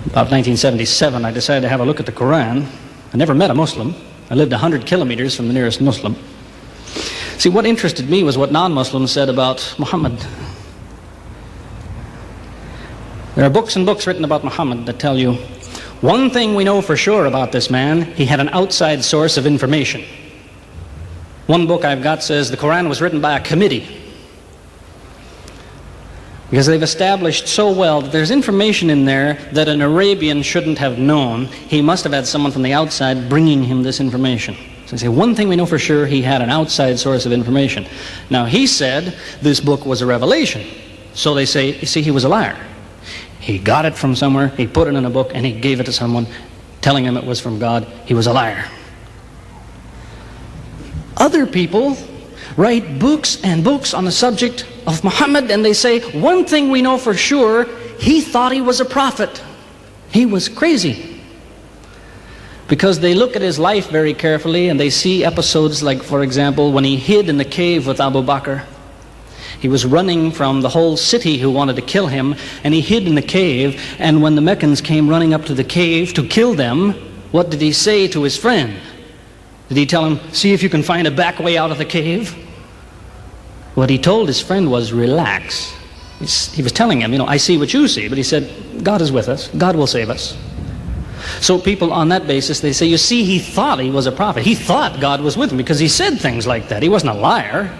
About 1977, I decided to have a look at the Quran. I never met a Muslim. I lived 100 kilometers from the nearest Muslim. See, what interested me was what non-Muslims said about Muhammad. There are books and books written about Muhammad that tell you, one thing we know for sure about this man, he had an outside source of information. One book I've got says the Quran was written by a committee, because they've established so well that there's information in there that an Arabian shouldn't have known. He must have had someone from the outside bringing him this information. So they say, one thing we know for sure, he had an outside source of information. Now, he said this book was a revelation. So they say, you see, he was a liar. He got it from somewhere, he put it in a book, and he gave it to someone, telling him it was from God. He was a liar. Other people write books and books on the subject of Muhammad, and they say, one thing we know for sure, he thought he was a prophet. He was crazy. Because they look at his life very carefully, and they see episodes like, for example, when he hid in the cave with Abu Bakr. He was running from the whole city who wanted to kill him, and he hid in the cave, and when the Meccans came running up to the cave to kill them, what did he say to his friend? Did he tell him, see if you can find a back way out of the cave? What he told his friend was, relax. He was telling him, I see what you see, but he said, God is with us. God will save us. So people on that basis, they say, you see, he thought he was a prophet. He thought God was with him because he said things like that. He wasn't a liar.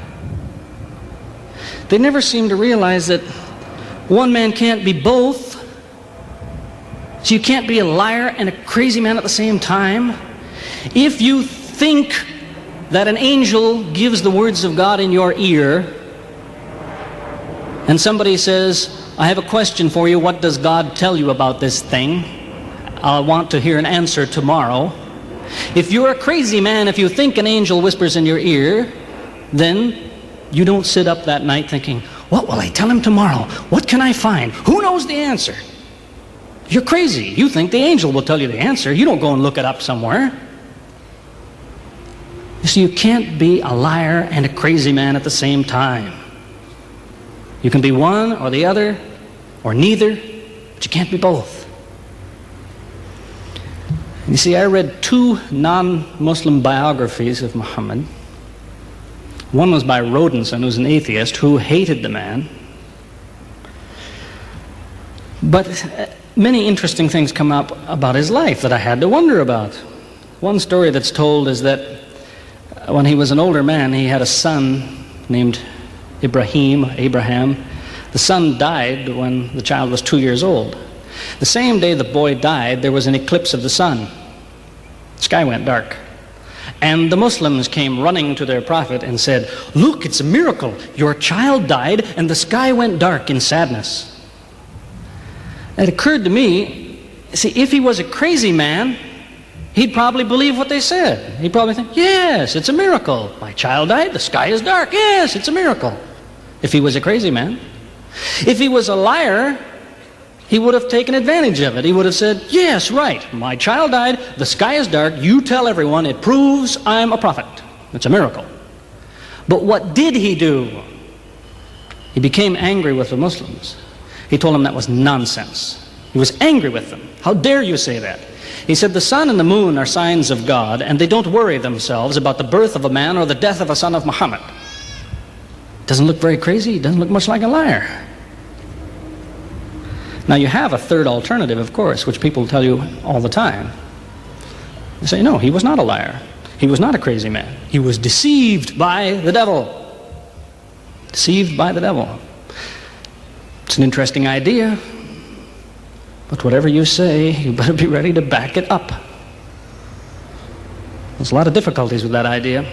They never seem to realize that one man can't be both. So you can't be a liar and a crazy man at the same time. If you think that an angel gives the words of God in your ear, and somebody says, I have a question for you, what does God tell you about this thing? I want to hear an answer tomorrow. If you're a crazy man, if you think an angel whispers in your ear, then you don't sit up that night thinking, what will I tell him tomorrow? What can I find? Who knows the answer? You're crazy. You think the angel will tell you the answer. You don't go and look it up somewhere. You see, you can't be a liar and a crazy man at the same time. You can be one or the other, or neither, but you can't be both. You see, I read 2 non-Muslim biographies of Muhammad. One was by Rodenson, who's an atheist, who hated the man. But many interesting things come up about his life that I had to wonder about. One story that's told is that when he was an older man, he had a son named Abraham. The son died when the child was 2 years old. The same day the boy died, there was an eclipse of the sun. The sky went dark. And the Muslims came running to their prophet and said, look, it's a miracle. Your child died and the sky went dark in sadness. It occurred to me, see, if he was a crazy man, he'd probably believe what they said. He'd probably think, yes, it's a miracle. My child died, the sky is dark. Yes, it's a miracle. If he was a crazy man. If he was a liar, he would have taken advantage of it. He would have said, yes, right, my child died, the sky is dark, you tell everyone, it proves I'm a prophet. It's a miracle. But what did he do? He became angry with the Muslims. He told them that was nonsense. He was angry with them. How dare you say that? He said, the sun and the moon are signs of God, and they don't worry themselves about the birth of a man or the death of a son of Muhammad. Doesn't look very crazy. He doesn't look much like a liar. Now you have a third alternative, of course, which people tell you all the time. They say, no, he was not a liar. He was not a crazy man. He was deceived by the devil. Deceived by the devil. It's an interesting idea, but whatever you say, you better be ready to back it up. There's a lot of difficulties with that idea.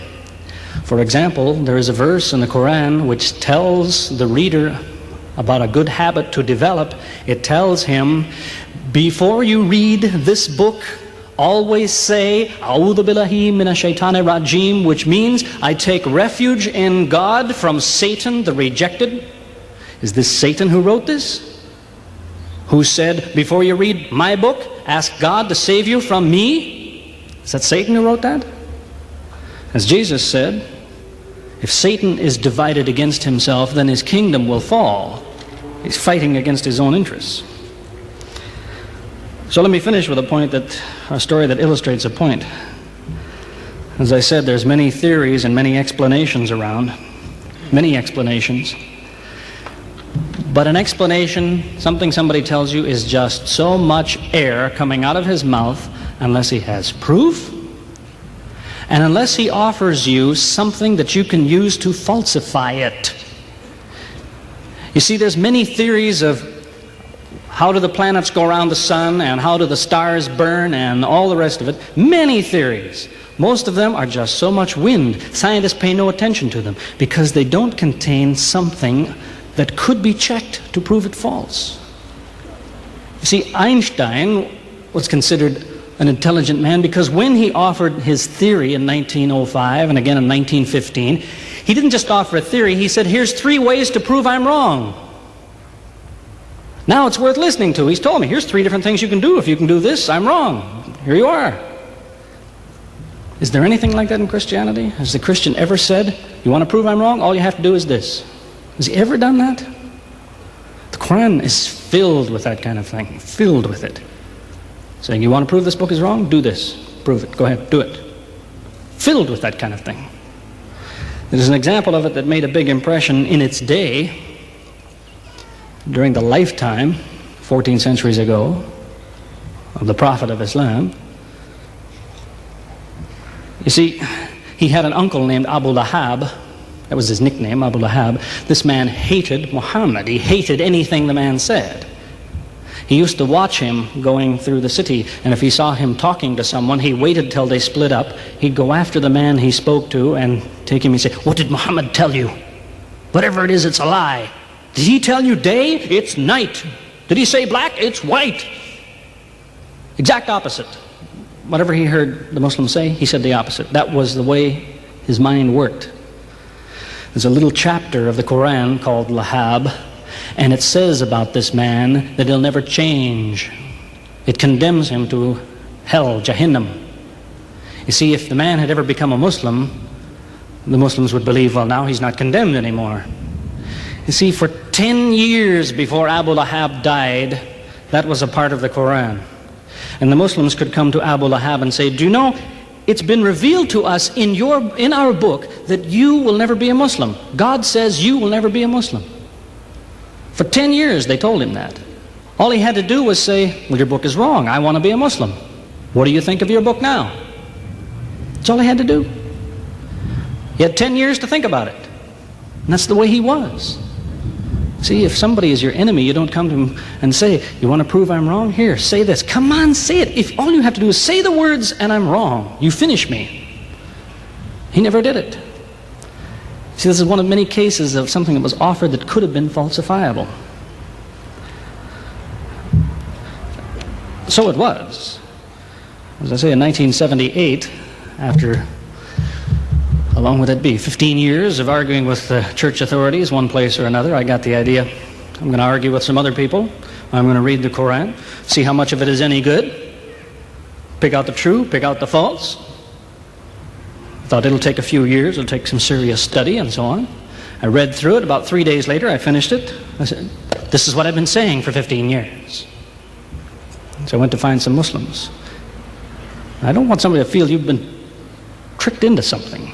For example, there is a verse in the Quran which tells the reader about a good habit to develop. It tells him, before you read this book, always say, A'udhu billahi minash shaitani rajim, which means, I take refuge in God from Satan the rejected. Is this Satan who wrote this? Who said, before you read my book, ask God to save you from me? Is that Satan who wrote that? As Jesus said, if Satan is divided against himself, then his kingdom will fall. He's fighting against his own interests. So let me finish with a story that illustrates a point. As I said, there's many theories and many explanations around, many explanations. But an explanation, something somebody tells you, is just so much air coming out of his mouth unless he has proof and unless he offers you something that you can use to falsify it. You see, there's many theories of how do the planets go around the sun and how do the stars burn and all the rest of it. Many theories. Most of them are just so much wind. Scientists pay no attention to them because they don't contain something that could be checked to prove it false. You see, Einstein was considered an intelligent man because when he offered his theory in 1905 and again in 1915, he didn't just offer a theory, he said, here's 3 ways to prove I'm wrong. Now it's worth listening to. He's told me, here's 3 different things you can do. If you can do this, I'm wrong. Here you are. Is there anything like that in Christianity? Has the Christian ever said, you want to prove I'm wrong? All you have to do is this. Has he ever done that? The Quran is filled with that kind of thing, filled with it. Saying, you want to prove this book is wrong? Do this. Prove it. Go ahead, do it. Filled with that kind of thing. There's an example of it that made a big impression in its day, during the lifetime, 14 centuries ago, of the Prophet of Islam. You see, he had an uncle named Abu Lahab. That was his nickname, Abu Lahab. This man hated Muhammad. He hated anything the man said. He used to watch him going through the city, and if he saw him talking to someone, he waited till they split up. He'd go after the man he spoke to and take him and say, what did Muhammad tell you? Whatever it is, it's a lie. Did he tell you day? It's night. Did he say black? It's white. Exact opposite. Whatever he heard the Muslims say, he said the opposite. That was the way his mind worked. There's a little chapter of the Quran called Lahab, and it says about this man that he'll never change. It condemns him to hell, Jahannam. You see, if the man had ever become a Muslim, the Muslims would believe, well, now he's not condemned anymore. You see, for 10 years before Abu Lahab died, that was a part of the Quran. And the Muslims could come to Abu Lahab and say, do you know, it's been revealed to us in our book that you will never be a Muslim. God says you will never be a Muslim. For 10 years they told him that. All he had to do was say, well, your book is wrong. I want to be a Muslim. What do you think of your book now? That's all he had to do. He had 10 years to think about it. And that's the way he was. See, if somebody is your enemy, you don't come to him and say, you want to prove I'm wrong? Here, say this. Come on, say it. If all you have to do is say the words and I'm wrong, you finish me. He never did it. See, this is one of many cases of something that was offered that could have been falsifiable. So it was. As I say, in 1978, after, how long would it be, 15 years of arguing with the church authorities, one place or another, I got the idea, I'm going to argue with some other people, I'm going to read the Quran, see how much of it is any good, pick out the true, pick out the false. I thought it'll take a few years, it'll take some serious study and so on. I read through it, about 3 days later I finished it. I said, this is what I've been saying for 15 years. So I went to find some Muslims. I don't want somebody to feel you've been tricked into something.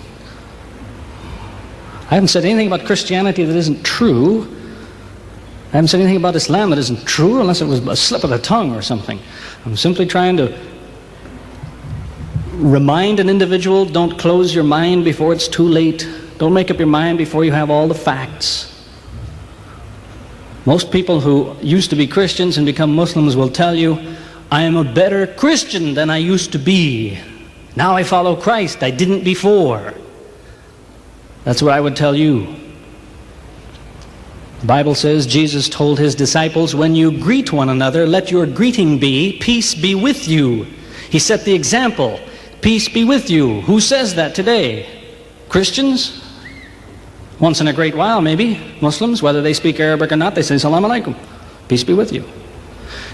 I haven't said anything about Christianity that isn't true. I haven't said anything about Islam that isn't true, unless it was a slip of the tongue or something. I'm simply trying to remind an individual, don't close your mind before it's too late. Don't make up your mind before you have all the facts. Most people who used to be Christians and become Muslims will tell you, I am a better Christian than I used to be. Now I follow Christ. I didn't before. That's what I would tell you. The Bible says Jesus told his disciples, when you greet one another, let your greeting be, peace be with you. He set the example, peace be with you. Who says that today? Christians? Once in a great while, maybe. Muslims, whether they speak Arabic or not, they say, Salaam alaikum, peace be with you.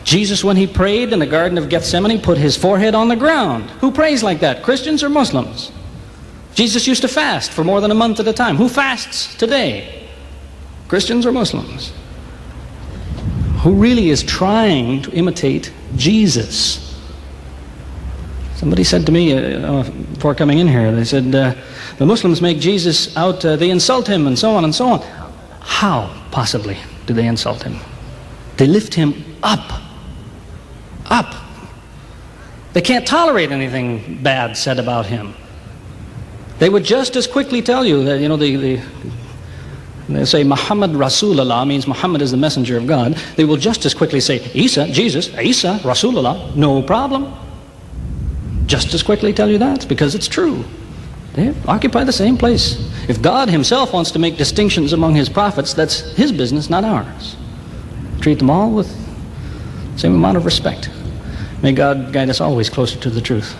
Jesus, when he prayed in the Garden of Gethsemane, put his forehead on the ground. Who prays like that, Christians or Muslims? Jesus used to fast for more than a month at a time. Who fasts today? Christians or Muslims? who really is trying to imitate Jesus. Somebody said to me before coming in here, they said, the Muslims make Jesus out, they insult him and so on and so on. How, possibly, do they insult him? They lift him up. Up. They can't tolerate anything bad said about him. They would just as quickly tell you that, they say Muhammad Rasulullah means Muhammad is the messenger of God. They will just as quickly say Isa, Jesus, Isa, Rasulullah, no problem. Just as quickly tell you that, because it's true. They occupy the same place. If God himself wants to make distinctions among his prophets, that's his business, not ours. Treat them all with the same amount of respect. May God guide us always closer to the truth.